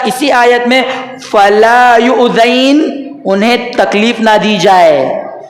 اسی آیت میں فلا یؤذین، انہیں تکلیف نہ دی جائے،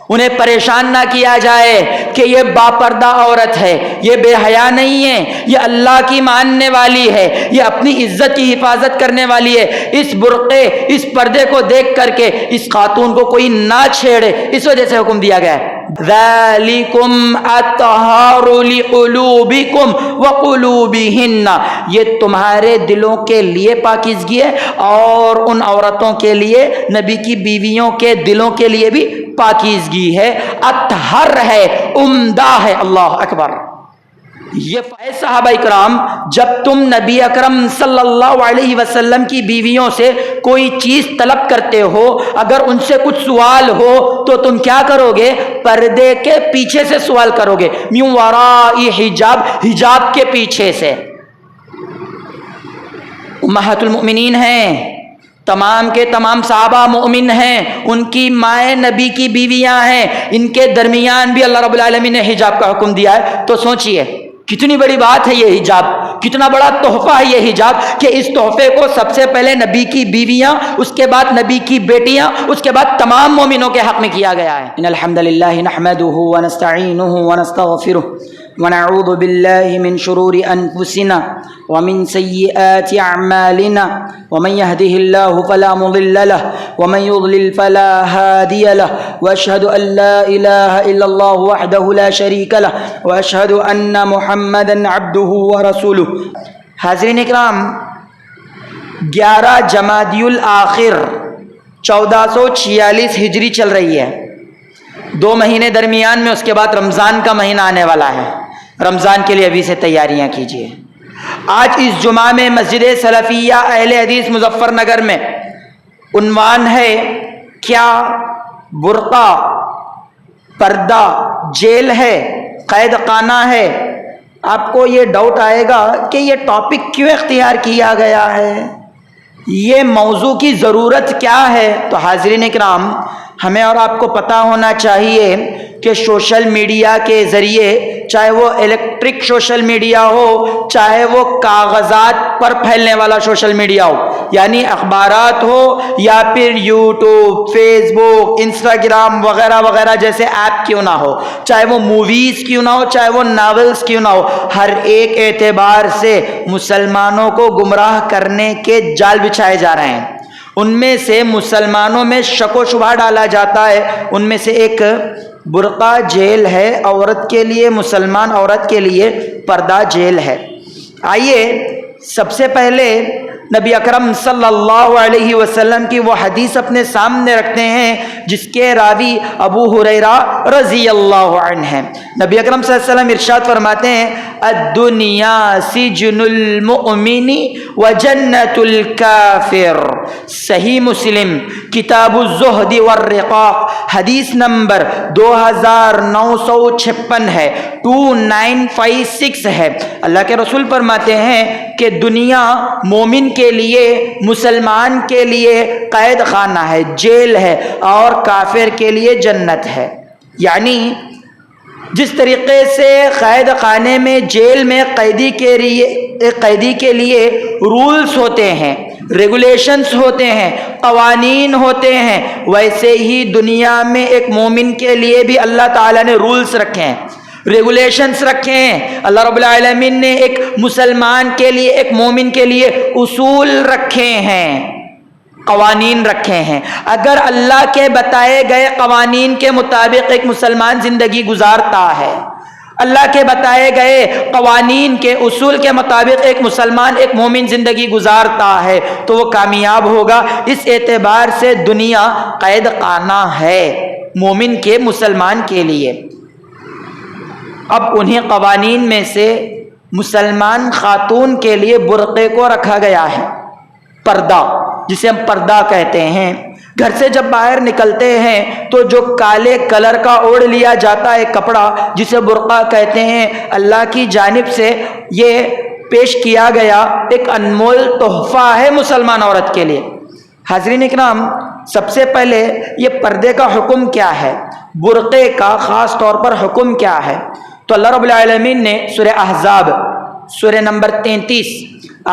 انہیں پریشان نہ کیا جائے کہ یہ باپردہ عورت ہے، یہ بے حیا نہیں ہے، یہ اللہ کی ماننے والی ہے، یہ اپنی عزت کی حفاظت کرنے والی ہے، اس برقعے اس پردے کو دیکھ کر کے اس خاتون کو کوئی نہ چھیڑے، اس وجہ سے حکم دیا گیا ہے۔ ذالکم اطہار لقلوبکم وقلوبہن، یہ تمہارے دلوں کے لیے پاکیزگی ہے اور ان عورتوں کے لیے، نبی کی بیویوں کے دلوں کے لیے بھی پاکیزگی ہے، اطہر ہے، عمدہ ہے۔ اللہ اکبر۔ یہ صحابہ کرام، جب تم نبی اکرم صلی اللہ علیہ وسلم کی بیویوں سے کوئی چیز طلب کرتے ہو، اگر ان سے کچھ سوال ہو تو تم کیا کرو گے؟ پردے کے پیچھے سے سوال کرو گے، من وراء حجاب، حجاب کے پیچھے سے۔ امہات المؤمنین ہیں، تمام کے تمام صحابہ مومن ہیں، ان کی مائیں نبی کی بیویاں ہیں، ان کے درمیان بھی اللہ رب العالمین نے حجاب کا حکم دیا ہے۔ تو سوچئے کتنی بڑی بات ہے یہ حجاب، کتنا بڑا تحفہ ہے یہ حجاب، کہ اس تحفے کو سب سے پہلے نبی کی بیویاں، اس کے بعد نبی کی بیٹیاں، اس کے بعد تمام مومنوں کے حق میں کیا گیا ہے۔ ان الحمد للہ نحمده ونستعینه ونستغفره ونعوذ بالله من شرور أنفسنا ومن سيئات أعمالنا ومن يهده الله فلا مضل له ومن يضلل فلا هادي له وأشهد أن لا إله إلا الله وحده لا شريك له وأشهد أن محمدا عبده ورسوله۔ حاضرین اکرام، 11 جمادی الآخر 1446 ہجری چل رہی ہے، 2 مہینے درمیان میں، اس کے بعد رمضان کا مہینہ آنے والا ہے۔ رمضان کے لیے ابھی سے تیاریاں کیجیے۔ آج اس جمعہ میں مسجد سلفیہ اہل حدیث مظفر نگر میں عنوان ہے، کیا برقع پردہ جیل ہے، قید خانہ ہے؟ آپ کو یہ ڈاؤٹ آئے گا کہ یہ ٹاپک کیوں اختیار کیا گیا ہے، یہ موضوع کی ضرورت کیا ہے؟ تو حاضرین اکرام، ہمیں اور آپ کو پتہ ہونا چاہیے کہ سوشل میڈیا کے ذریعے، چاہے وہ الیکٹرک سوشل میڈیا ہو، چاہے وہ کاغذات پر پھیلنے والا سوشل میڈیا ہو، یعنی اخبارات ہو یا پھر یوٹیوب، فیس بک، انسٹاگرام وغیرہ وغیرہ جیسے ایپ کیوں نہ ہو، چاہے وہ موویز کیوں نہ ہو، چاہے وہ ناولز کیوں نہ ہو، ہر ایک اعتبار سے مسلمانوں کو گمراہ کرنے کے جال بچھائے جا رہے ہیں۔ ان میں سے مسلمانوں میں شک و شبہ ڈالا جاتا ہے، ان میں سے ایک برقع جیل ہے عورت کے لیے، مسلمان عورت کے لیے پردہ جیل ہے۔ آئیے سب سے پہلے نبی اکرم صلی اللہ علیہ وسلم کی وہ حدیث اپنے سامنے رکھتے ہیں جس کے راوی ابو ہریرہ رضی اللہ عنہ ہیں۔ نبی اکرم صلی اللہ علیہ وسلم ارشاد فرماتے ہیں، الدنیا سجن المؤمن وجنت الکافر۔ صحیح مسلم کتاب الزہد والرقاق حدیث نمبر 2956 ہے، 2956 ہے۔ اللہ کے رسول فرماتے ہیں کہ دنیا مومن کے لیے، مسلمان کے لیے قید خانہ ہے، جیل ہے، اور کافر کے لیے جنت ہے۔ یعنی جس طریقے سے قید خانے میں، جیل میں قیدی کے لیے رولز ہوتے ہیں، ریگولیشنز ہوتے ہیں، قوانین ہوتے ہیں، ویسے ہی دنیا میں ایک مومن کے لیے بھی اللہ تعالیٰ نے رولز رکھے ہیں، ریگولیشنز رکھے ہیں۔ اللہ رب العالمین نے ایک مسلمان کے لیے، ایک مومن کے لیے اصول رکھے ہیں، قوانین رکھے ہیں۔ اگر اللہ کے بتائے گئے قوانین کے مطابق ایک مسلمان زندگی گزارتا ہے، اللہ کے بتائے گئے قوانین کے اصول کے مطابق ایک مسلمان، ایک مومن زندگی گزارتا ہے، تو وہ کامیاب ہوگا۔ اس اعتبار سے دنیا قید خانہ ہے مومن کے، مسلمان کے لیے۔ اب انہیں قوانین میں سے مسلمان خاتون کے لیے برقعے کو رکھا گیا ہے، پردہ جسے ہم پردہ کہتے ہیں۔ گھر سے جب باہر نکلتے ہیں تو جو کالے کلر کا اوڑھ لیا جاتا ہے کپڑا، جسے برقع کہتے ہیں، اللہ کی جانب سے یہ پیش کیا گیا ایک انمول تحفہ ہے مسلمان عورت کے لیے۔ حاضرین اکرام، سب سے پہلے یہ پردے کا حکم کیا ہے، برقعے کا خاص طور پر حکم کیا ہے؟ تو اللہ رب العالمین نے سورہ احزاب، سورہ نمبر 33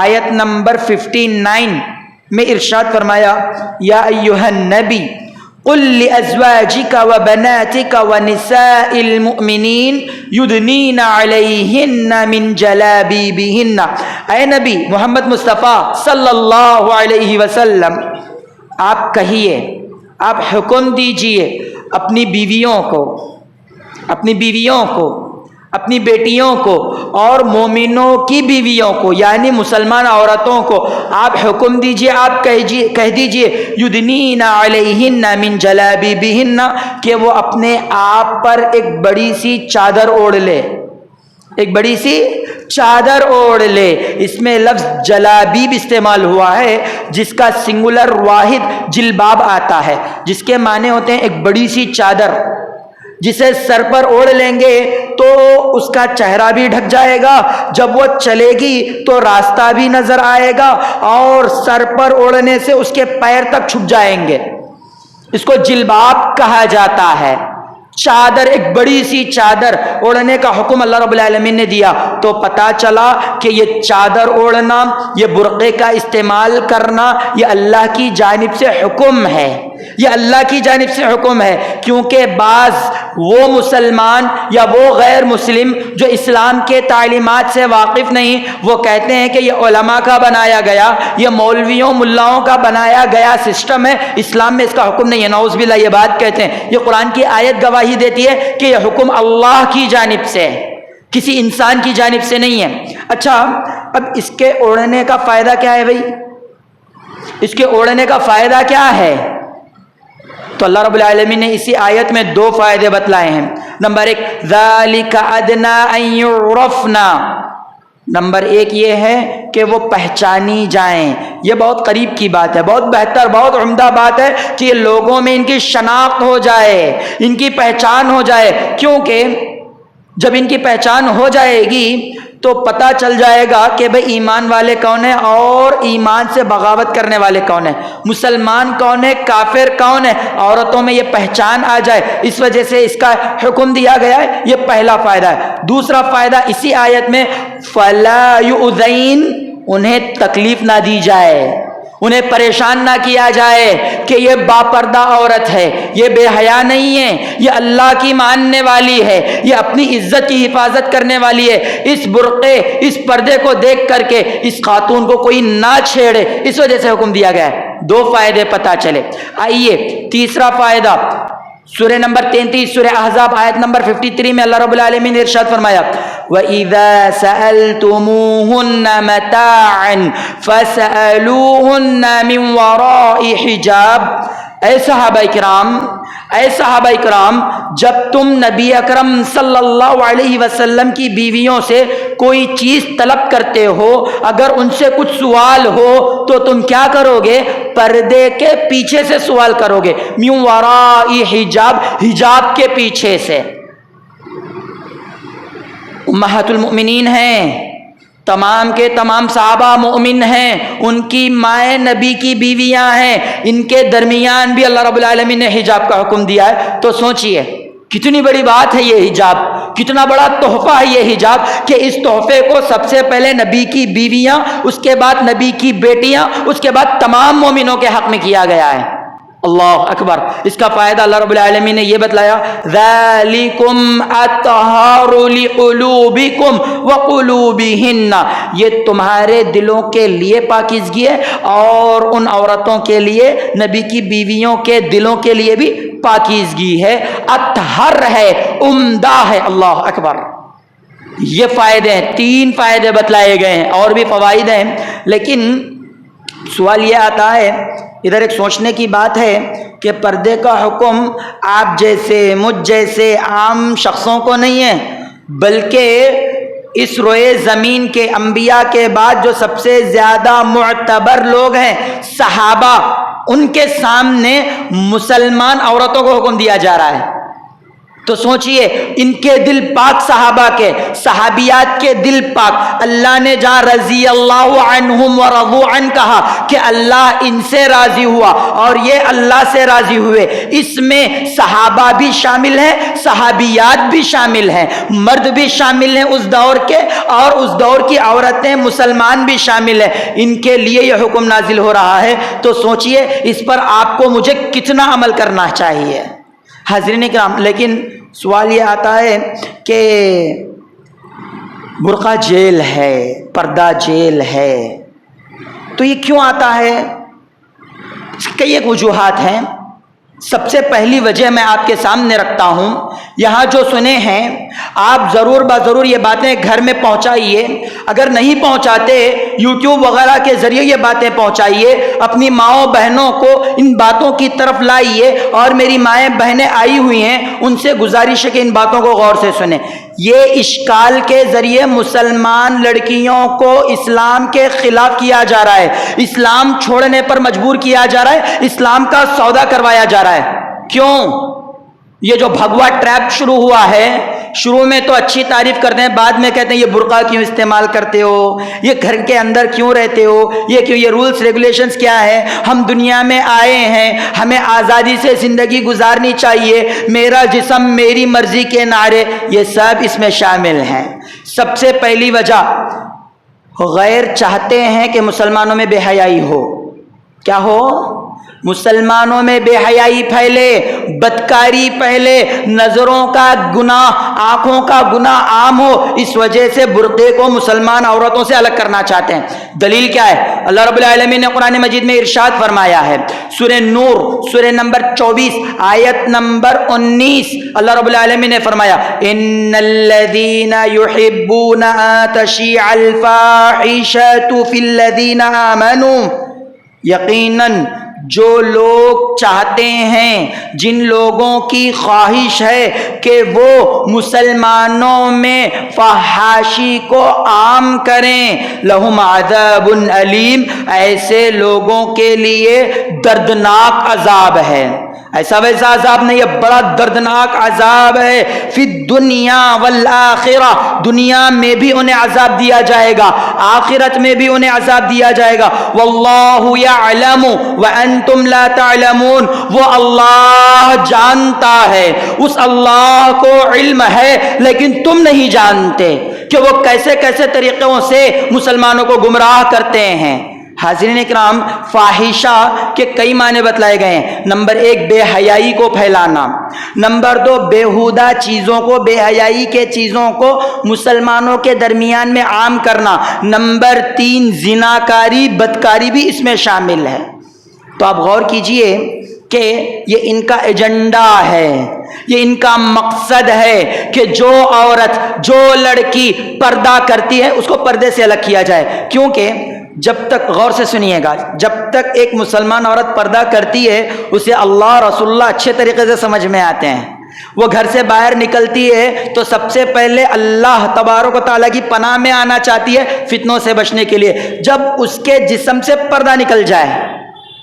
آیت نمبر 59 میں ارشاد فرمایا یا ایھا النبی قل لأزواجک وبناتک ونساء المؤمنین یدنین علیہن من جلابیبہن، اے نبی محمد مصطفیٰ صلی اللہ علیہ وسلم آپ کہیے، آپ حکم دیجئے اپنی بیویوں کو، اپنی بیٹیوں کو اور مومنوں کی بیویوں کو، یعنی مسلمان عورتوں کو آپ حکم دیجئے، آپ کہہ دیجئے یدنین علیہن من جلابیبہن، کہ وہ اپنے آپ پر ایک بڑی سی چادر اوڑھ لے، ایک بڑی سی چادر اوڑھ لے۔ اس میں لفظ جلابیب استعمال ہوا ہے جس کا سنگولر واحد جلباب آتا ہے، جس کے معنی ہوتے ہیں ایک بڑی سی چادر، جسے سر پر اوڑھ لیں گے تو اس کا چہرہ بھی ڈھک جائے گا، جب وہ چلے گی تو راستہ بھی نظر آئے گا، اور سر پر اوڑھنے سے اس کے پیر تک چھپ جائیں گے۔ اس کو جلباب کہا جاتا ہے۔ چادر، ایک بڑی سی چادر اوڑھنے کا حکم اللہ رب العالمین نے دیا، تو پتا چلا کہ یہ چادر اوڑھنا، یہ برقعے کا استعمال کرنا، یہ اللہ کی جانب سے حکم ہے، یہ اللہ کی جانب سے حکم ہے، کیونکہ بعض وہ مسلمان یا وہ غیر مسلم جو اسلام کے تعلیمات سے واقف نہیں، وہ کہتے ہیں کہ یہ علماء کا بنایا گیا، یہ مولویوں ملاؤں کا بنایا گیا سسٹم ہے، اسلام میں اس کا حکم نہیں ہے۔ نعوذ باللہ یہ بات کہتے ہیں۔ یہ قرآن کی آیت گواہی دیتی ہے کہ یہ حکم اللہ کی جانب سے ہے، کسی انسان کی جانب سے نہیں ہے۔ اچھا، اب اس کے اوڑھنے کا فائدہ کیا ہے بھائی؟ اس کے اوڑھنے کا فائدہ کیا ہے؟ تو اللہ رب العالمین نے اسی آیت میں دو فائدے بتلائے ہیں۔ نمبر ایک، ذَلِكَ أَدْنَىٰ أَن يُعْرَفْنَا، نمبر ایک یہ ہے کہ وہ پہچانی جائیں۔ یہ بہت قریب کی بات ہے، بہت بہتر، بہت عمدہ بات ہے کہ لوگوں میں ان کی شناخت ہو جائے، ان کی پہچان ہو جائے، کیونکہ جب ان کی پہچان ہو جائے گی تو پتہ چل جائے گا کہ بھئی ایمان والے کون ہیں اور ایمان سے بغاوت کرنے والے کون ہیں، مسلمان کون ہے، کافر کون ہے، عورتوں میں یہ پہچان آ جائے، اس وجہ سے اس کا حکم دیا گیا ہے۔ یہ پہلا فائدہ ہے۔ دوسرا فائدہ اسی آیت میں، فَلَا يُؤْذَيْنَ، انہیں تکلیف نہ دی جائے، انہیں پریشان نہ کیا جائے کہ یہ باپردہ عورت ہے، یہ بے حیا نہیں ہے، یہ اللہ کی ماننے والی ہے، یہ اپنی عزت کی حفاظت کرنے والی ہے، اس برقعے، اس پردے کو دیکھ کر کے اس خاتون کو کوئی نہ چھیڑے، اس وجہ سے حکم دیا گیا ہے۔ دو فائدے پتہ چلے۔ آئیے تیسرا فائدہ، سورہ نمبر 33 سورہ احزاب آیت نمبر 53 میں اللہ رب العالمین نے ارشاد فرمایا وَإِذَا سَأَلْتُمُوهُنَّ مَتَاعًا فَاسْأَلُوهُنَّ مِنْ وَرَاءِ حِجَابٍ۔ اے صحابہ کرام، جب تم نبی اکرم صلی اللہ علیہ وسلم کی بیویوں سے کوئی چیز طلب کرتے ہو، اگر ان سے کچھ سوال ہو تو تم کیا کرو گے؟ پردے کے پیچھے سے سوال کرو گے، من وراء حجاب، حجاب کے پیچھے سے۔ امہات المؤمنین ہیں، تمام کے تمام صحابہ مومن ہیں، ان کی مائیں نبی کی بیویاں ہیں، ان کے درمیان بھی اللہ رب العالمین نے حجاب کا حکم دیا ہے۔ تو سوچئے کتنی بڑی بات ہے یہ حجاب، کتنا بڑا تحفہ ہے یہ حجاب، کہ اس تحفے کو سب سے پہلے نبی کی بیویاں، اس کے بعد نبی کی بیٹیاں، اس کے بعد تمام مومنوں کے حق میں کیا گیا ہے۔ اللہ اکبر۔ اس کا فائدہ اللہ رب العالمین نے یہ بتلایا، ذَلِكُمْ أَطْهَارُ لِقُلُوبِكُمْ وَقُلُوبِهِنَّ، یہ تمہارے دلوں کے لیے پاکیزگی ہے اور ان عورتوں کے لیے، نبی کی بیویوں کے دلوں کے لیے بھی پاکیزگی ہے، اطہر ہے، عمدہ ہے۔ اللہ اکبر۔ یہ فائدے ہیں، تین فائدے بتلائے گئے ہیں، اور بھی فوائد ہیں، لیکن سوال یہ آتا ہے، ادھر ایک سوچنے کی بات ہے کہ پردے کا حکم آپ جیسے مجھ جیسے عام شخصوں کو نہیں ہے، بلکہ اس روئے زمین کے انبیاء کے بعد جو سب سے زیادہ معتبر لوگ ہیں، صحابہ، ان کے سامنے مسلمان عورتوں کو حکم دیا جا رہا ہے۔ تو سوچئے ان کے دل پاک، صحابہ کے، صحابیات کے دل پاک، اللہ نے جہاں رضی اللہ عنہم ورضوا عنہ کہا کہ اللہ ان سے راضی ہوا اور یہ اللہ سے راضی ہوئے، اس میں صحابہ بھی شامل ہیں، صحابیات بھی شامل ہیں، مرد بھی شامل ہیں اس دور کے، اور اس دور کی عورتیں مسلمان بھی شامل ہیں، ان کے لیے یہ حکم نازل ہو رہا ہے۔ تو سوچئے اس پر آپ کو مجھے کتنا عمل کرنا چاہیے۔ حاضرین کرام، لیکن سوال یہ آتا ہے کہ برقع جیل ہے، پردہ جیل ہے، تو یہ کیوں آتا ہے؟ اس کی کئی ایک وجوہات ہیں۔ سب سے پہلی وجہ میں آپ کے سامنے رکھتا ہوں، یہاں جو سنے ہیں آپ ضرور بضرور یہ باتیں گھر میں پہنچائیے، اگر نہیں پہنچاتے یوٹیوب وغیرہ کے ذریعے یہ باتیں پہنچائیے، اپنی ماؤں بہنوں کو ان باتوں کی طرف لائیے، اور میری مائیں بہنیں آئی ہوئی ہیں ان سے گزارش ہے کہ ان باتوں کو غور سے سنیں۔ یہ اشکال کے ذریعے مسلمان لڑکیوں کو اسلام کے خلاف کیا جا رہا ہے، اسلام چھوڑنے پر مجبور کیا جا رہا ہے، اسلام کا سودا کروایا جا رہا ہے۔ کیوں؟ یہ جو بھگوا ٹریپ شروع ہوا ہے، شروع میں تو اچھی تعریف کرتے ہیں، بعد میں کہتے ہیں یہ برقع کیوں استعمال کرتے ہو، یہ گھر کے اندر کیوں رہتے ہو، یہ کیوں، یہ رولز ریگولیشنز کیا ہے، ہم دنیا میں آئے ہیں، ہمیں آزادی سے زندگی گزارنی چاہیے، میرا جسم میری مرضی کے نعرے، یہ سب اس میں شامل ہیں۔ سب سے پہلی وجہ، غیر چاہتے ہیں کہ مسلمانوں میں بے حیائی ہو۔ کیا ہو؟ مسلمانوں میں بے حیائی پھیلے، بدکاری پھیلے، نظروں کا گناہ، آنکھوں کا گناہ عام ہو، اس وجہ سے برقعے کو مسلمان عورتوں سے الگ کرنا چاہتے ہیں۔ دلیل کیا ہے؟ اللہ رب العالمین نے قرآن مجید میں ارشاد فرمایا ہے، سورہ نور، سورہ نمبر 24 آیت نمبر 19، اللہ رب العالمین نے فرمایا ان الذین یحبون ان تشیع الفاحشۃ فی الذین آمنوا، یقیناً جو لوگ چاہتے ہیں، جن لوگوں کی خواہش ہے کہ وہ مسلمانوں میں فحاشی کو عام کریں، لہم عذاب علیم، ایسے لوگوں کے لیے دردناک عذاب ہے۔ ایسا ویسا عذاب نہیں، یہ بڑا دردناک عذاب ہے، فی الدنیا والآخرہ، دنیا میں بھی انہیں عذاب دیا جائے گا، آخرت میں بھی انہیں عذاب دیا جائے گا۔ واللہ یعلم وانتم لا تعلمون، وہ اللہ جانتا ہے، اس اللہ کو علم ہے لیکن تم نہیں جانتے کہ وہ کیسے کیسے طریقوں سے مسلمانوں کو گمراہ کرتے ہیں۔ حاضرین اکرام، فاحشہ کے کئی معنی بتلائے گئے ہیں۔ نمبر 1 بے حیائی کو پھیلانا، نمبر 2 بیہودہ چیزوں کو، بے حیائی کے چیزوں کو مسلمانوں کے درمیان میں عام کرنا، نمبر 3 زناکاری، بدکاری بھی اس میں شامل ہے۔ تو آپ غور کیجئے کہ یہ ان کا ایجنڈا ہے، یہ ان کا مقصد ہے کہ جو عورت، جو لڑکی پردہ کرتی ہے اس کو پردے سے الگ کیا جائے، کیونکہ جب تک، غور سے سنیے گا، جب تک ایک مسلمان عورت پردہ کرتی ہے اسے اللہ رسول اللہ اچھے طریقے سے سمجھ میں آتے ہیں۔ وہ گھر سے باہر نکلتی ہے تو سب سے پہلے اللہ تبارک و تعالیٰ کی پناہ میں آنا چاہتی ہے فتنوں سے بچنے کے لیے۔ جب اس کے جسم سے پردہ نکل جائے،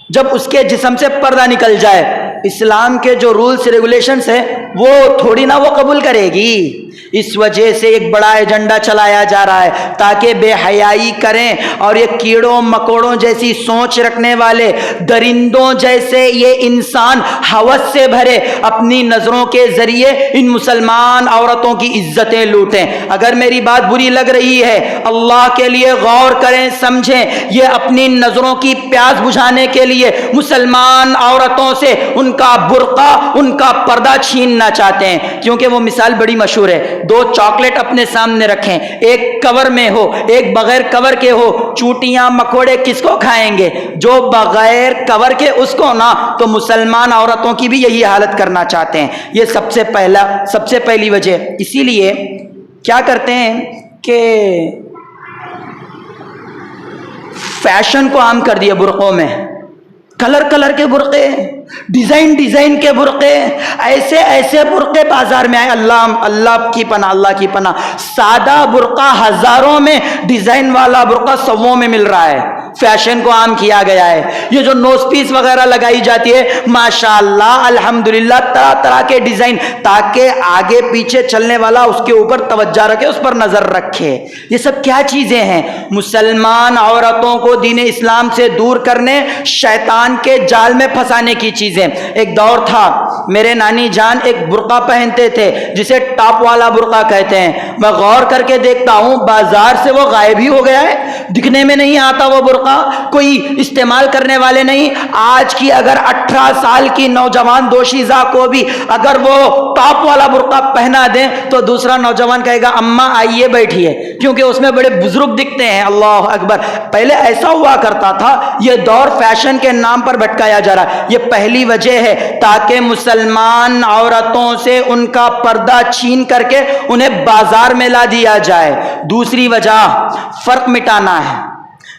جب اس کے جسم سے پردہ نکل جائے، اسلام کے جو رولز ریگولیشنز ہیں وہ تھوڑی نہ وہ قبول کرے گی۔ اس وجہ سے ایک بڑا ایجنڈا چلایا جا رہا ہے تاکہ بے حیائی کریں، اور یہ کیڑوں مکوڑوں جیسی سوچ رکھنے والے، درندوں جیسے یہ انسان ہوس سے بھرے اپنی نظروں کے ذریعے ان مسلمان عورتوں کی عزتیں لوٹیں۔ اگر میری بات بری لگ رہی ہے، اللہ کے لیے غور کریں، سمجھیں، یہ اپنی نظروں کی پیاس بجھانے کے لیے مسلمان عورتوں سے ان کا برقع، ان کا پردہ چھیننا چاہتے ہیں۔ کیونکہ وہ مثال بڑی مشہور ہے، 2 چاکلیٹ اپنے سامنے رکھیں، ایک کور میں ہو، ایک بغیر کور کے ہو، چوٹیاں مکوڑے کس کو کھائیں گے؟ جو بغیر کور کے اس کو نا۔ تو مسلمان عورتوں کی بھی یہی حالت کرنا چاہتے ہیں۔ یہ سب سے پہلی وجہ۔ اسی لیے کیا کرتے ہیں کہ فیشن کو عام کر دیا برقعوں میں، کلر کے برقعے، ڈیزائن کے برقعے، ایسے برقعے بازار میں آئے، اللہ کی پناہ۔ سادہ برقع ہزاروں میں، ڈیزائن والا برقع سووں میں مل رہا ہے۔ فیشن کو عام کیا گیا ہے. یہ جو نوز پیس وغیرہ لگائی جاتی ہے ماشاءاللہ الحمدللہ طرح طرح کے ڈیزائن, تاکہ آگے پیچھے چلنے والا اس کے اوپر توجہ رکھے, اس پر نظر رکھے. یہ سب کیا چیزیں ہیں؟ مسلمان عورتوں کو دین اسلام سے دور کرنے, شیطان کے جال میں پھنسانے کی چیزیں. ایک دور تھا میرے نانی جان ایک برقع پہنتے تھے جسے ٹاپ والا برقع کہتے ہیں. میں غور کر کے دیکھتا ہوں بازار سے وہ غائب ہی ہو گیا ہے, دکھنے میں نہیں آتا وہ برقع, کوئی استعمال کرنے والے نہیں. آج کی اگر 18 سال کی نوجوان دوشیزہ کو بھی اگر وہ ٹاپ والا برقع پہنا دیں تو دوسرا نوجوان کہے گا اماں آئیے بیٹھیے, کیونکہ اس میں بڑے بزرگ دکھتے ہیں. اللہ اکبر. پہلے ایسا ہوا کرتا تھا, یہ دور فیشن کے نام پر بھٹکایا جا رہا ہے. یہ پہلی وجہ ہے تاکہ مسلمان عورتوں سے ان کا پردہ چھین کر کے انہیں بازار میں لا دیا جائے. دوسری وجہ فرق مٹانا ہے.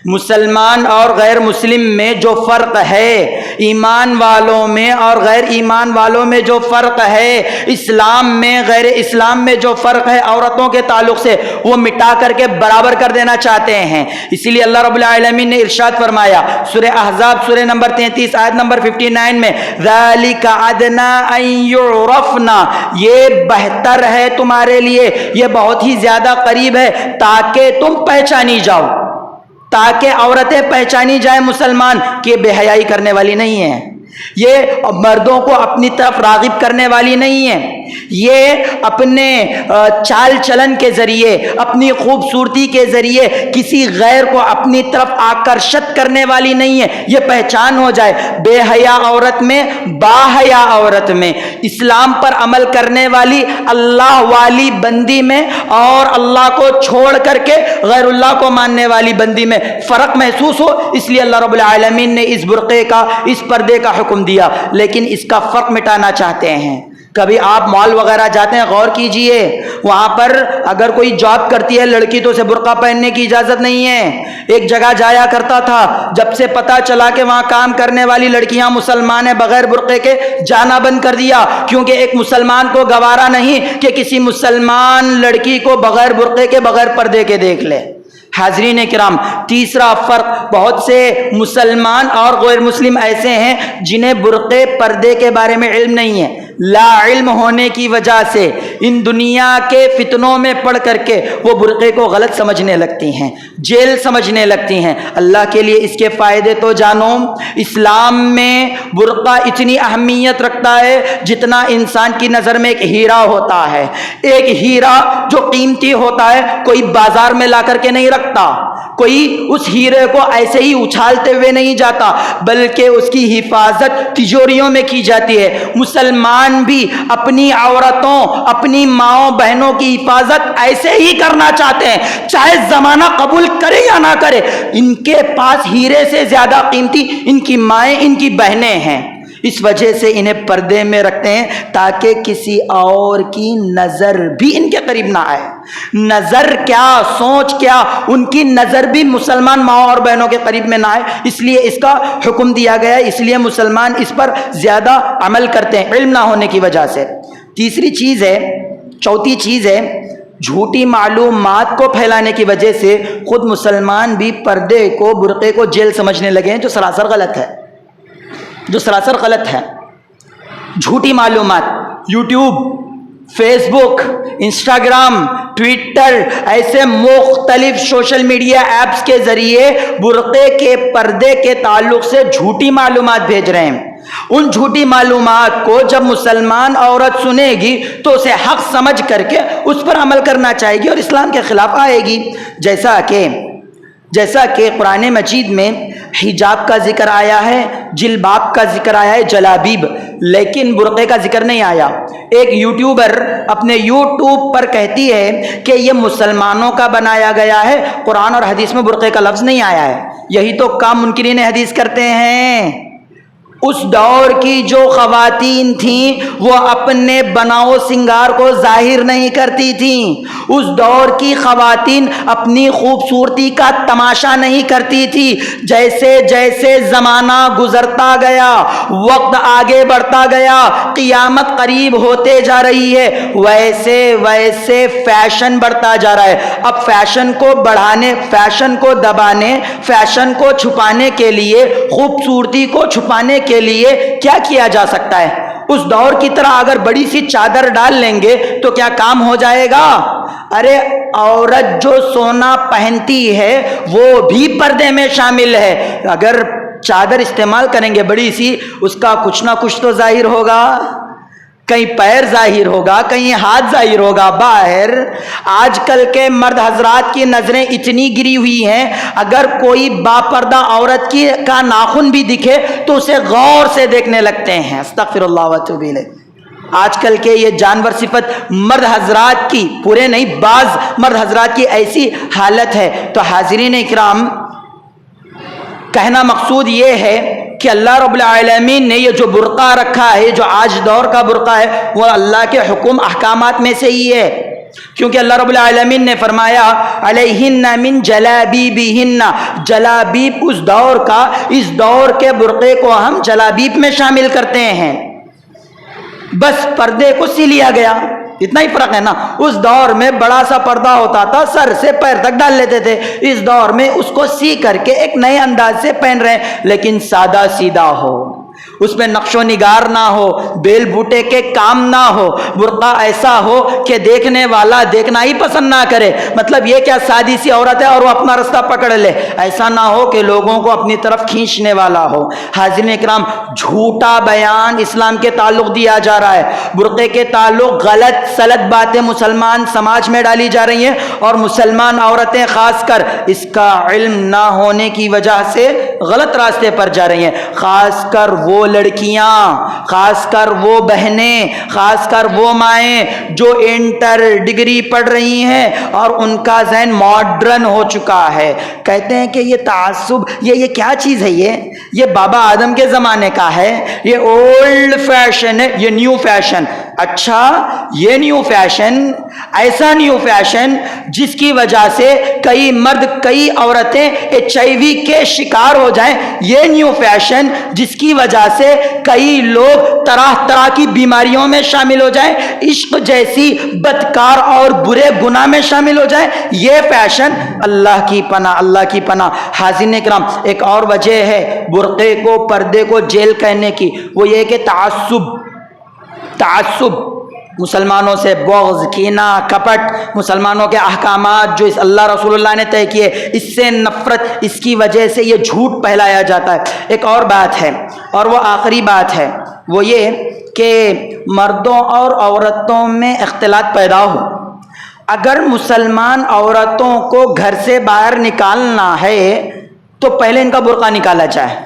مسلمان اور غیر مسلم میں جو فرق ہے, ایمان والوں میں اور غیر ایمان والوں میں جو فرق ہے, اسلام میں غیر اسلام میں جو فرق ہے عورتوں کے تعلق سے, وہ مٹا کر کے برابر کر دینا چاہتے ہیں. اسی لیے اللہ رب العالمین نے ارشاد فرمایا سورہ احزاب سورہ نمبر 33 آیت نمبر 59 میں, ذَلِكَ أَدْنَىٰ أَن يُعْرَفْنَا, یہ بہتر ہے تمہارے لیے, یہ بہت ہی زیادہ قریب ہے تاکہ تم پہچانی جاؤ, تاکہ عورتیں پہچانی جائیں مسلمان کہ بے حیائی کرنے والی نہیں ہیں, یہ مردوں کو اپنی طرف راغب کرنے والی نہیں ہے, یہ اپنے چال چلن کے ذریعے اپنی خوبصورتی کے ذریعے کسی غیر کو اپنی طرف آکرشت کرنے والی نہیں ہے. یہ پہچان ہو جائے بے حیا عورت میں, با حیا عورت میں, اسلام پر عمل کرنے والی اللہ والی بندی میں اور اللہ کو چھوڑ کر کے غیر اللہ کو ماننے والی بندی میں فرق محسوس ہو. اس لیے اللہ رب العالمین نے اس برقعے کا, اس پردے کا حکم دیا. لیکن اس کا فرق مٹانا چاہتے ہیں. کبھی آپ مال وغیرہ جاتے ہیں, غور کیجئے, وہاں پر اگر کوئی جاب کرتی ہے لڑکی تو اسے برقع پہننے کی اجازت نہیں ہے. ایک جگہ جایا کرتا تھا, جب سے پتا چلا کہ وہاں کام کرنے والی لڑکیاں مسلمان ہیں, بغیر برقعے کے جانا بند کر دیا, کیونکہ ایک مسلمان کو گوارا نہیں کہ کسی مسلمان لڑکی کو بغیر برقعے کے بغیر پردے کے دیکھ لے. حاضرین کرام, تیسرا فرق, بہت سے مسلمان اور غیر مسلم ایسے ہیں جنہیں برقعے پردے کے بارے میں علم نہیں ہے. لا علم ہونے کی وجہ سے ان دنیا کے فتنوں میں پڑھ کر کے وہ برقعے کو غلط سمجھنے لگتی ہیں, جیل سمجھنے لگتی ہیں. اللہ کے لیے اس کے فائدے تو جانو. اسلام میں برقع اتنی اہمیت رکھتا ہے جتنا انسان کی نظر میں ایک ہیرا ہوتا ہے. ایک ہیرا جو قیمتی ہوتا ہے کوئی بازار میں لا کر کے نہیں رکھتا, کوئی اس ہیرے کو ایسے ہی اچھالتے ہوئے نہیں جاتا, بلکہ اس کی حفاظت تجوریوں میں کی جاتی ہے. مسلمان بھی اپنی عورتوں, اپنی ماؤں بہنوں کی حفاظت ایسے ہی کرنا چاہتے ہیں, چاہے زمانہ قبول کرے یا نہ کرے. ان کے پاس ہیرے سے زیادہ قیمتی ان کی مائیں, ان کی بہنیں ہیں. اس وجہ سے انہیں پردے میں رکھتے ہیں تاکہ کسی اور کی نظر بھی ان کے قریب نہ آئے. نظر کیا, سوچ کیا, ان کی نظر بھی مسلمان ماں اور بہنوں کے قریب میں نہ آئے. اس لیے اس کا حکم دیا گیا ہے, اس لیے مسلمان اس پر زیادہ عمل کرتے ہیں علم نہ ہونے کی وجہ سے. تیسری چیز ہے, چوتھی چیز ہے, جھوٹی معلومات کو پھیلانے کی وجہ سے خود مسلمان بھی پردے کو, برقعے کو جیل سمجھنے لگے ہیں, جو سراسر غلط ہے, جو سراسر غلط ہے. جھوٹی معلومات, یوٹیوب, فیس بک, انسٹاگرام, ٹویٹر, ایسے مختلف سوشل میڈیا ایپس کے ذریعے برقعے کے پردے کے تعلق سے جھوٹی معلومات بھیج رہے ہیں. ان جھوٹی معلومات کو جب مسلمان عورت سنے گی تو اسے حق سمجھ کر کے اس پر عمل کرنا چاہے گی اور اسلام کے خلاف آئے گی. جیسا کہ قرآن مجید میں حجاب کا ذکر آیا ہے, جلباب کا ذکر آیا ہے, جلابیب, لیکن برقعے کا ذکر نہیں آیا. ایک یوٹیوبر اپنے یوٹیوب پر کہتی ہے کہ یہ مسلمانوں کا بنایا گیا ہے, قرآن اور حدیث میں برقعے کا لفظ نہیں آیا ہے. یہی تو کام منکرین حدیث کرتے ہیں. اس دور کی جو خواتین تھیں وہ اپنے بناؤ سنگار کو ظاہر نہیں کرتی تھیں. اس دور کی خواتین اپنی خوبصورتی کا تماشا نہیں کرتی تھی. جیسے جیسے زمانہ گزرتا گیا، وقت آگے بڑھتا گیا، قیامت قریب ہوتے جا رہی ہے، ویسے ویسے فیشن بڑھتا جا رہا ہے. اب فیشن کو بڑھانے، فیشن کو دبانے، فیشن کو چھپانے کے لیے، خوبصورتی کو چھپانے کے لیے کیا کیا جا سکتا ہے؟ اس دور کی طرح اگر بڑی سی چادر ڈال لیں گے تو کیا کام ہو جائے گا؟ ارے عورت جو سونا پہنتی ہے وہ بھی پردے میں شامل ہے. اگر چادر استعمال کریں گے بڑی سی، اس کا کچھ نہ کچھ تو ظاہر ہوگا، کہیں پیر ظاہر ہوگا، کہیں ہاتھ ظاہر ہوگا باہر. آج کل کے مرد حضرات کی نظریں اتنی گری ہوئی ہیں، اگر کوئی باپردہ عورت کا ناخن بھی دکھے تو اسے غور سے دیکھنے لگتے ہیں. استغفر اللہ و اتوب الیہ. آج کل کے یہ جانور صفت مرد حضرات کی، پورے نہیں بعض مرد حضرات کی ایسی حالت ہے. تو حاضرین اکرام، کہنا مقصود یہ ہے کہ اللہ رب العالمین نے یہ جو برقع رکھا ہے، جو آج دور کا برقع ہے، وہ اللہ کے حکم احکامات میں سے ہی ہے. کیونکہ اللہ رب العالمین نے فرمایا علیہن من جلابیبہن، جلابیب اس دور کا، اس دور کے برقعے کو ہم جلابیب میں شامل کرتے ہیں. بس پردے کو سی لیا گیا، اتنا ہی فرق ہے نا. اس دور میں بڑا سا پردہ ہوتا تھا، سر سے پیر تک ڈال لیتے تھے. اس دور میں اس کو سی کر کے ایک نئے انداز سے پہن رہے ہیں، لیکن سادہ سیدھا ہو، اس میں نقش و نگار نہ ہو، بیل بوٹے کے کام نہ ہو، برقع ایسا ہو کہ دیکھنے والا دیکھنا ہی پسند نہ کرے. مطلب یہ کیا سادی سی عورت ہے اور وہ اپنا رستہ پکڑ لے، ایسا نہ ہو کہ لوگوں کو اپنی طرف کھینچنے والا ہو. حاضرین اکرام، جھوٹا بیان اسلام کے تعلق دیا جا رہا ہے. برقعے کے تعلق غلط سلط باتیں مسلمان سماج میں ڈالی جا رہی ہیں، اور مسلمان عورتیں خاص کر اس کا علم نہ ہونے کی وجہ سے غلط راستے پر جا رہی ہیں. خاص کر وہ لڑکیاں، خاص کر وہ بہنیں، خاص کر وہ مائیں جو انٹر ڈگری پڑھ رہی ہیں اور ان کا ذہن ماڈرن ہو چکا ہے. کہتے ہیں کہ یہ تعصب، یہ کیا چیز ہے؟ یہ بابا آدم کے زمانے کا ہے، یہ اولڈ فیشن ہے، یہ نیو فیشن. اچھا، یہ نیو فیشن، ایسا نیو فیشن جس کی وجہ سے کئی مرد، کئی عورتیں HIV کے شکار ہو جائیں. یہ نیو فیشن جس کی وجہ سے کئی لوگ طرح طرح کی بیماریوں میں شامل ہو جائیں، عشق جیسی بدکار اور برے گناہ میں شامل ہو جائیں. یہ فیشن، اللہ کی پناہ، اللہ کی پناہ. حاضرین اکرام، ایک اور وجہ ہے برقعے کو، پردے کو جیل کہنے کی، وہ یہ کہ تعصب، مسلمانوں سے بغض، کینہ، کپٹ، مسلمانوں کے احکامات جو اس اللہ رسول اللہ نے طے کیے، اس سے نفرت، اس کی وجہ سے یہ جھوٹ پھیلایا جاتا ہے. ایک اور بات ہے، اور وہ آخری بات ہے، وہ یہ کہ مردوں اور عورتوں میں اختلاط پیدا ہو. اگر مسلمان عورتوں کو گھر سے باہر نکالنا ہے تو پہلے ان کا برقع نکالا جائے.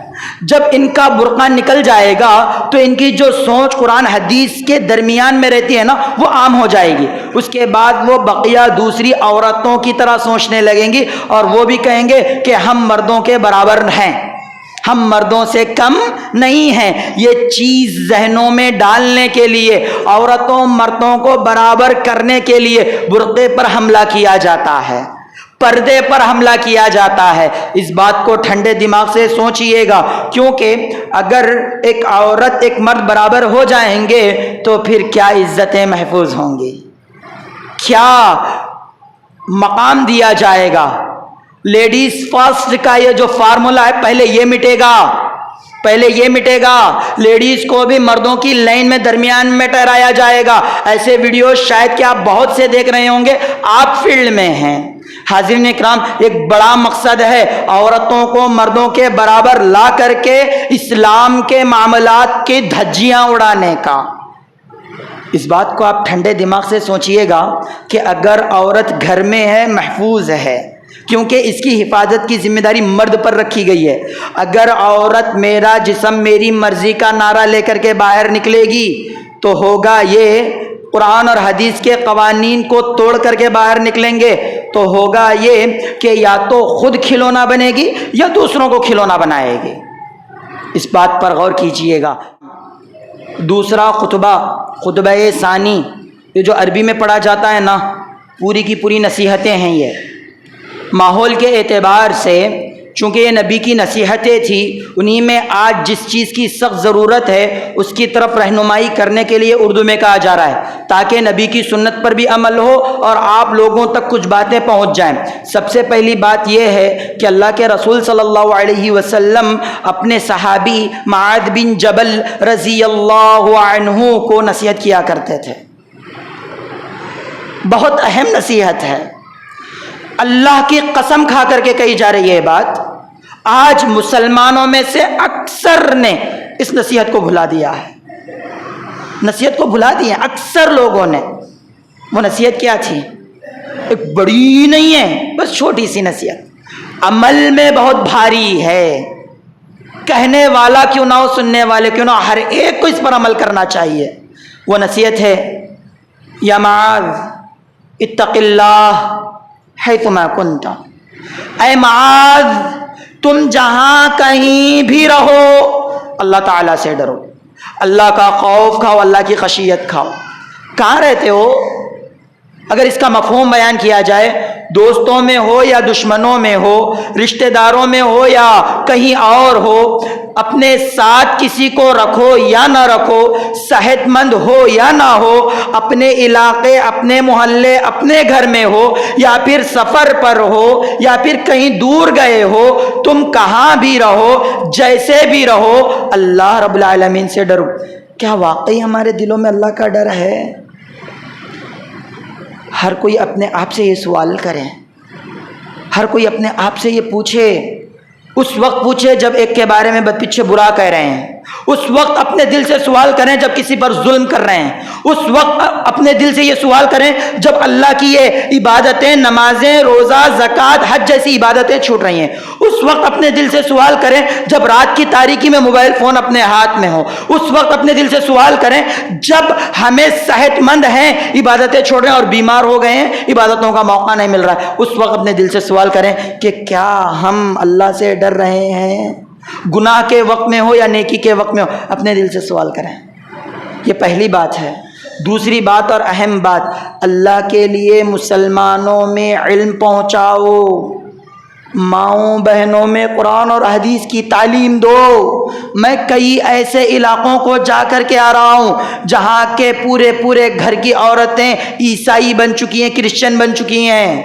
جب ان کا برقع نکل جائے گا تو ان کی جو سوچ قرآن حدیث کے درمیان میں رہتی ہے نا، وہ عام ہو جائے گی. اس کے بعد وہ بقیہ دوسری عورتوں کی طرح سوچنے لگیں گی، اور وہ بھی کہیں گے کہ ہم مردوں کے برابر ہیں، ہم مردوں سے کم نہیں ہیں. یہ چیز ذہنوں میں ڈالنے کے لیے، عورتوں مردوں کو برابر کرنے کے لیے برقعے پر حملہ کیا جاتا ہے، پردے پر حملہ کیا جاتا ہے. اس بات کو ٹھنڈے دماغ سے سوچئے گا، کیونکہ اگر ایک عورت ایک مرد برابر ہو جائیں گے تو پھر کیا عزتیں محفوظ ہوں گی، کیا مقام دیا جائے گا. لیڈیز فرسٹ کا یہ جو فارمولا ہے، پہلے یہ مٹے گا، پہلے یہ مٹے گا. لیڈیز کو بھی مردوں کی لائن میں درمیان میں ٹھہرایا جائے گا. ایسے ویڈیوز شاید کہ آپ بہت سے دیکھ رہے ہوں گے، آپ فیلڈ میں ہیں. حاضرین اکرام، ایک بڑا مقصد ہے عورتوں کو مردوں کے برابر لا کر کے اسلام کے معاملات کی دھجیاں اڑانے کا. اس بات کو آپ ٹھنڈے دماغ سے سوچئے گا کہ اگر عورت گھر میں ہے، محفوظ ہے، کیونکہ اس کی حفاظت کی ذمہ داری مرد پر رکھی گئی ہے. اگر عورت میرا جسم میری مرضی کا نعرہ لے کر کے باہر نکلے گی تو ہوگا یہ، قرآن اور حدیث کے قوانین کو توڑ کر کے باہر نکلیں گے تو ہوگا یہ کہ یا تو خود کھلونا بنے گی یا دوسروں کو کھلونا بنائے گی. اس بات پر غور کیجئے گا۔ دوسرا خطبہ ثانی، یہ جو عربی میں پڑھا جاتا ہے نا، پوری کی پوری نصیحتیں ہیں۔ یہ ماحول کے اعتبار سے چونکہ یہ نبی کی نصیحتیں تھی، انہی میں آج جس چیز کی سخت ضرورت ہے اس کی طرف رہنمائی کرنے کے لیے اردو میں کہا جا رہا ہے، تاکہ نبی کی سنت پر بھی عمل ہو اور آپ لوگوں تک کچھ باتیں پہنچ جائیں۔ سب سے پہلی بات یہ ہے کہ اللہ کے رسول صلی اللہ علیہ وسلم اپنے صحابی معاذ بن جبل رضی اللہ عنہ کو نصیحت کیا کرتے تھے۔ بہت اہم نصیحت ہے، اللہ کی قسم کھا کر کے کہی جا رہی ہے بات۔ آج مسلمانوں میں سے اکثر نے اس نصیحت کو بھلا دیا ہے، نصیحت کو بھلا دیا اکثر لوگوں نے۔ وہ نصیحت کیا تھی؟ ایک بڑی نہیں ہے، بس چھوٹی سی نصیحت، عمل میں بہت بھاری ہے، کہنے والا کیوں نہ ہو، سننے والے کیوں نہ ہو، ہر ایک کو اس پر عمل کرنا چاہیے۔ وہ نصیحت ہے، یا معاذ اتق اللہ حیثما کنت، اے معاذ تم جہاں کہیں بھی رہو اللہ تعالیٰ سے ڈرو، اللہ کا خوف کھاؤ، اللہ کی خشیت کھاؤ۔ کہاں رہتے ہو؟ اگر اس کا مفہوم بیان کیا جائے، دوستوں میں ہو یا دشمنوں میں ہو، رشتہ داروں میں ہو یا کہیں اور ہو، اپنے ساتھ کسی کو رکھو یا نہ رکھو، صحت مند ہو یا نہ ہو، اپنے علاقے، اپنے محلے، اپنے گھر میں ہو یا پھر سفر پر ہو یا پھر کہیں دور گئے ہو، تم کہاں بھی رہو، جیسے بھی رہو، اللہ رب العالمین سے ڈرو۔ کیا واقعی ہمارے دلوں میں اللہ کا ڈر ہے؟ ہر کوئی اپنے آپ سے یہ سوال کرے، ہر کوئی اپنے آپ سے یہ پوچھے، اس وقت پوچھے جب ایک کے بارے میں بد پیچھے برا کہہ رہے ہیں، اس وقت اپنے دل سے سوال کریں جب کسی پر ظلم کر رہے ہیں، اس وقت اپنے دل سے یہ سوال کریں جب اللہ کی یہ عبادتیں، نمازیں، روزہ، زکوٰۃ، حج جیسی عبادتیں چھوٹ رہی ہیں، اس وقت اپنے دل سے سوال کریں جب رات کی تاریکی میں موبائل فون اپنے ہاتھ میں ہو، اس وقت اپنے دل سے سوال کریں جب ہمیں صحت مند ہیں، عبادتیں چھوڑ رہے ہیں اور بیمار ہو گئے ہیں، عبادتوں کا موقع نہیں مل رہا ہے، اس وقت اپنے دل سے سوال کریں کہ کیا ہم اللہ سے ڈر رہے ہیں؟ گناہ کے وقت میں ہو یا نیکی کے وقت میں ہو، اپنے دل سے سوال کریں۔ یہ پہلی بات ہے۔ دوسری بات اور اہم بات، اللہ کے لیے مسلمانوں میں علم پہنچاؤ، ماؤں بہنوں میں قرآن اور حدیث کی تعلیم دو۔ میں کئی ایسے علاقوں کو جا کر کے آ رہا ہوں جہاں کے پورے گھر کی عورتیں عیسائی بن چکی ہیں، کرسچن بن چکی ہیں،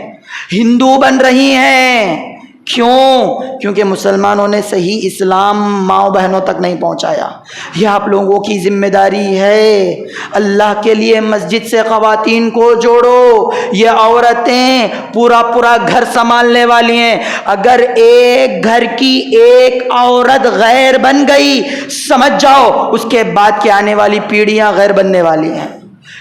ہندو بن رہی ہیں۔ کیوں؟ کیونکہ مسلمانوں نے صحیح اسلام ماؤں بہنوں تک نہیں پہنچایا۔ یہ آپ لوگوں کی ذمہ داری ہے۔ اللہ کے لیے مسجد سے خواتین کو جوڑو، یہ عورتیں پورا گھر سنبھالنے والی ہیں۔ اگر ایک گھر کی ایک عورت غیر بن گئی، سمجھ جاؤ اس کے بعد کی آنے والی پیڑھیاں غیر بننے والی ہیں۔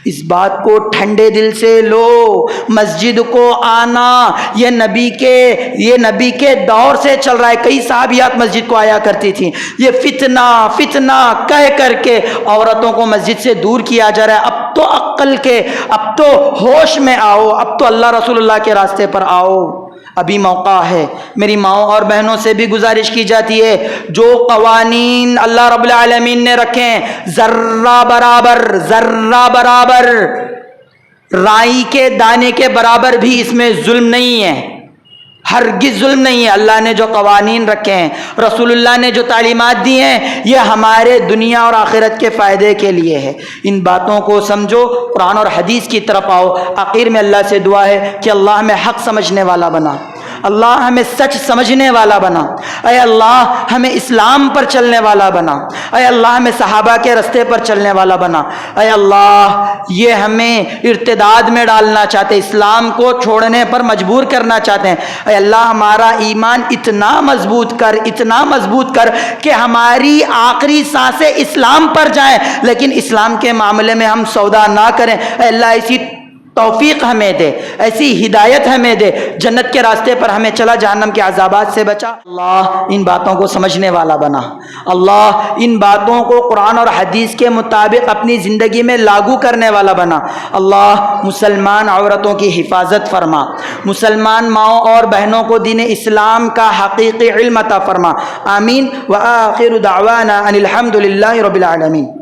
اس بات کو ٹھنڈے دل سے لو۔ مسجد کو آنا یہ نبی کے دور سے چل رہا ہے۔ کئی صحابیات مسجد کو آیا کرتی تھیں۔ یہ فتنہ کہہ کر کے عورتوں کو مسجد سے دور کیا جا رہا ہے۔ اب تو عقل کے، اب تو ہوش میں آؤ، اب تو اللہ رسول اللہ کے راستے پر آؤ، ابھی موقع ہے۔ میری ماؤں اور بہنوں سے بھی گزارش کی جاتی ہے، جو قوانین اللہ رب العالمین نے رکھے ہیں، ذرہ برابر رائی کے دانے کے برابر بھی اس میں ظلم نہیں ہے، ہرگز ظلم نہیں ہے۔ اللہ نے جو قوانین رکھے ہیں، رسول اللہ نے جو تعلیمات دی ہیں، یہ ہمارے دنیا اور آخرت کے فائدے کے لیے ہے۔ ان باتوں کو سمجھو، قرآن اور حدیث کی طرف آؤ۔ آخر میں اللہ سے دعا ہے کہ اللہ ہمیں حق سمجھنے والا بنا، اللہ ہمیں سچ سمجھنے والا بنا، اے اللہ ہمیں اسلام پر چلنے والا بنا، اے اللہ ہمیں صحابہ کے رستے پر چلنے والا بنا، اے اللہ یہ ہمیں ارتداد میں ڈالنا چاہتے، اسلام کو چھوڑنے پر مجبور کرنا چاہتے ہیں، اے اللہ ہمارا ایمان اتنا مضبوط کر کہ ہماری آخری سانسیں اسلام پر جائیں، لیکن اسلام کے معاملے میں ہم سودا نہ کریں۔ اے اللہ ایسی توفیق ہمیں دے، ایسی ہدایت ہمیں دے، جنت کے راستے پر ہمیں چلا، جہنم کے عذابات سے بچا۔ اللہ ان باتوں کو سمجھنے والا بنا، اللہ ان باتوں کو قرآن اور حدیث کے مطابق اپنی زندگی میں لاگو کرنے والا بنا۔ اللہ مسلمان عورتوں کی حفاظت فرما، مسلمان ماؤں اور بہنوں کو دین اسلام کا حقیقی علم عطا فرما۔ آمین۔ وآخر دعوانا ان الحمد للہ رب العالمین۔